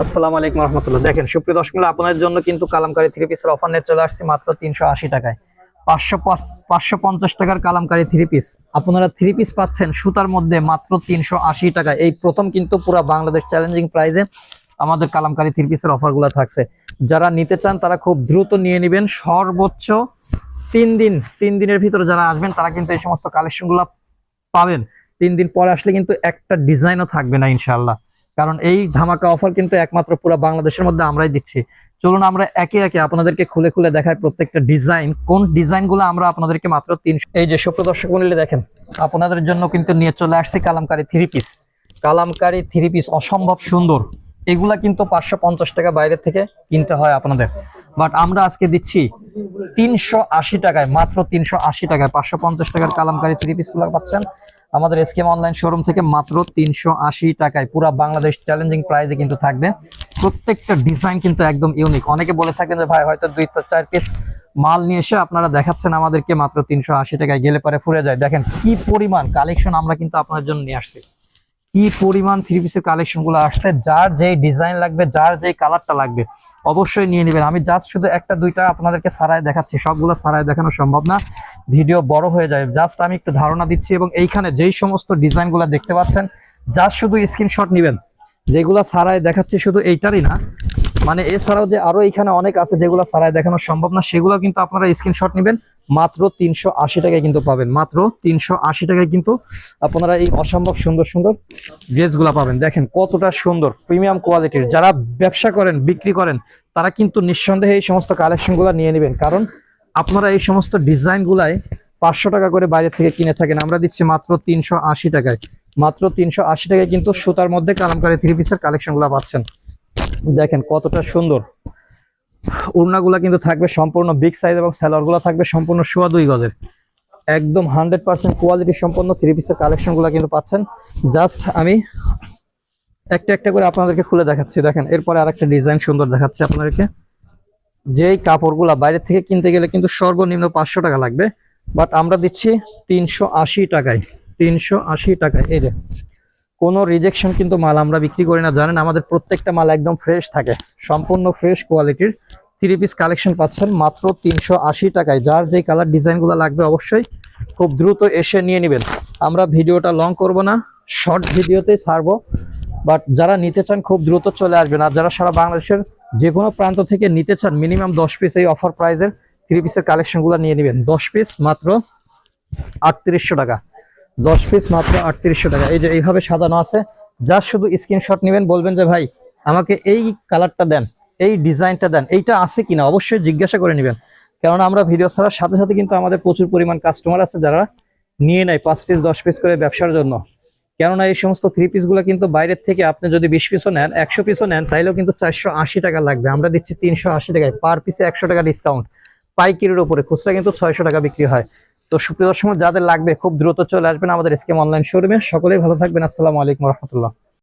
আসসালামু আলাইকুম রহমতুল্লাহ। দেখেন সুপ্রিয় দর্শক, আপনাদের জন্য কিন্তু কালামকারী থ্রি পিসের অফার নিয়ে চলে আসছি মাত্র 380 টাকায়। 550 টাকার কালামকারী থ্রি পিস আপনারা থ্রি পিস পাচ্ছেন সুতার মধ্যে মাত্র 380 টাকায়। এই প্রথম কিন্তু পুরো বাংলাদেশ চ্যালেঞ্জিং প্রাইজে আমাদের কালামকারী থ্রি পিসের অফারগুলো থাকছে। যারা নিতে চান তারা খুব দ্রুত নিয়ে নেবেন। সর্বোচ্চ 3 দিনের ভিতরে যারা আসবেন তারা কিন্তু এই সমস্ত কালেকশনগুলো পাবেন। 3 দিন পরে আসলে কিন্তু একটা ডিজাইনও থাকবে না ইনশাআল্লাহ, কারণ এই ধামাকা অফার কিন্তু একমাত্র পুরো বাংলাদেশের মধ্যে আমরাই দিচ্ছি। চলুন আমরা একে একে আপনাদেরকে খুলে খুলে দেখাই প্রত্যেকটা ডিজাইন, কোন ডিজাইনগুলো আমরা আপনাদেরকে মাত্র 300। এই যে সুপ্রিয় দর্শক মণ্ডলী, দেখেন আপনাদের জন্য কিন্তু নিয়ে চলে আসছি Kalamkari three piece. Kalamkari three piece অসম্ভব সুন্দর। এগুলা কিন্তু 550 টাকা বাইরে থেকে কিনতে হয় আপনাদের, বাট আমরা আজকে দিচ্ছি 380 টাকায়, মাত্র 380 টাকায় 550 টাকার কালামকারী থ্রি পিস গুলো পাচ্ছেন আমাদের এসকেএম অনলাইন শোরুম থেকে মাত্র 380 টাকায়। পুরো বাংলাদেশ চ্যালেঞ্জিং প্রাইসে কিন্তু থাকবে। প্রত্যেকটা ডিজাইন কিন্তু একদম ইউনিক। অনেকে বলে থাকেন যে ভাই হয়তো 2-4 পিস মাল নিয়ে এসে আপনারা দেখাচ্ছেন আমাদেরকে মাত্র 380 টাকায়, গেলে পরে ফুরে যায়। দেখেন কি পরিমাণ কালেকশন আমরা কিন্তু আপনাদের জন্য নিয়ে আসছি, কি পরিমাণ থ্রি পিসের কালেকশন গুলো আসছে। যার যেই ডিজাইন লাগবে, যার যেই কালারটা লাগবে অবশ্যই নিয়ে নেবেন। আমি জাস্ট শুধু একটা দুইটা আপনাদেরকে সারায় দেখাচ্ছি, সবগুলো সারায় দেখানো সম্ভব না, ভিডিও বড় হয়ে যায়। জাস্ট আমি একটু ধারণা দিচ্ছি। এবং এইখানে যেই সমস্ত ডিজাইন গুলা দেখতে পাচ্ছেন জাস্ট শুধু স্ক্রিনশট নেবেন। যেগুলা সারায় দেখাচ্ছি শুধু এইটারই না, মানে এছাড়াও যে আরো এখানে অনেক আছে যেগুলো সারায় দেখানো সম্ভব না, সেগুলো কিন্তু আপনারা স্ক্রিনশট নেবেন। মাত্র 380 টাকায় কিন্তু পাবেন, মাত্র 380 টাকায় কিন্তু আপনারা এই অসম্ভব সুন্দর সুন্দর ড্রেসগুলো পাবেন। দেখেন কতটা সুন্দর প্রিমিয়াম কোয়ালিটির। যারা ব্যবসা করেন, বিক্রি করেন, তারা কিন্তু নিঃসন্দেহে এই সমস্ত কালেকশনগুলো নিয়ে নেবেন, কারণ আপনারা এই সমস্ত ডিজাইনগুলাই 500 টাকা করে বাইরে থেকে কিনে থাকেন। আমরা দিচ্ছি মাত্র 380 টাকায়। মাত্র 380 টাকায় কিন্তু সুতার মধ্যে কালামকারী থ্রি পিসের কালেকশনগুলো পাচ্ছেন। দেখেন কতটা সুন্দর। ওড়নাগুলা কিন্তু থাকবে সম্পূর্ণ বিগ সাইজ এবং সালোয়ারগুলো থাকবে সম্পূর্ণ 2.5 গজের। একদম 100% কোয়ালিটি সম্পন্ন থ্রি পিসের কালেকশনগুলো কিন্তু পাচ্ছেন। জাস্ট আমি একটা একটা করে আপনাদেরকে খুলে দেখাচ্ছি। দেখেন এরপরে আরেকটা ডিজাইন সুন্দর দেখাচ্ছি আপনাদেরকে। যেই কাপড়গুলা বাইরে থেকে কিনতে গেলে কিন্তু সর্বনিম্ন 500 টাকা লাগবে, বাট আমরা দিচ্ছি 380 টাকায়। 380 টাকায়। এই যে কোনো রিজেকশন কিন্তু মাল আমরা বিক্রি করি না, জানেন আমাদের প্রত্যেকটা মাল একদম ফ্রেশ থাকে। সম্পূর্ণ ফ্রেশ কোয়ালিটির থ্রি পিস কালেকশন পাচ্ছেন মাত্র 380 টাকায়। যার যে কালার ডিজাইনগুলো লাগবে অবশ্যই খুব দ্রুত এসে নিয়ে নেবেন। আমরা ভিডিওটা লং করব না, শর্ট ভিডিওতেই ছাড়বো, বাট যারা নিতে চান খুব দ্রুত চলে আসবেন। আর যারা সারা বাংলাদেশের যে কোনো প্রান্ত থেকে নিতে চান মিনিমাম 10 পিস এই অফার প্রাইজের থ্রি পিসের কালেকশনগুলো নিয়ে নেবেন। 10 পিস মাত্র 3800 টাকা। 10 পিস মাত্র 3800 টাকা। এই যে এইভাবে সাজানো আছে, জাস্ট শুধু স্ক্রিনশট নেবেন, বলবেন যে ভাই আমাকে এই কালারটা দেন, এই ডিজাইনটা দেন, এইটা আছে কিনা অবশ্যই জিজ্ঞাসা করে নেবেন। কারণ আমরা ভিডিও ছাড়ার সাথে সাথে কিন্তু আমাদের প্রচুর পরিমাণ কাস্টমার আছে যারা নিয়ে নেয় 5 পিস 10 পিস করে ব্যবসার জন্য। কেননা এই সমস্ত থ্রি পিসগুলো কিন্তু বাইরের থেকে আপনি যদি 20 পিসও নেন, 100 পিসও নেন, তাইলেও কিন্তু 480 টাকা লাগবে। আমরা দিচ্ছি 380 টাকায়, পার পিসে 100 টাকা ডিসকাউন্ট। পাইকারির উপরে, খুচরা কিন্তু 600 টাকা বিক্রি হয়। তো সুপ্রিয় দর্শক, যাদের লাগবে খুব দ্রুত চলে আসবেন আমাদের এসকেএম অনলাইন শোরুমে। সকলেই ভালো থাকবেন। আসসালামু আলাইকুম রহমতুল্লাহ।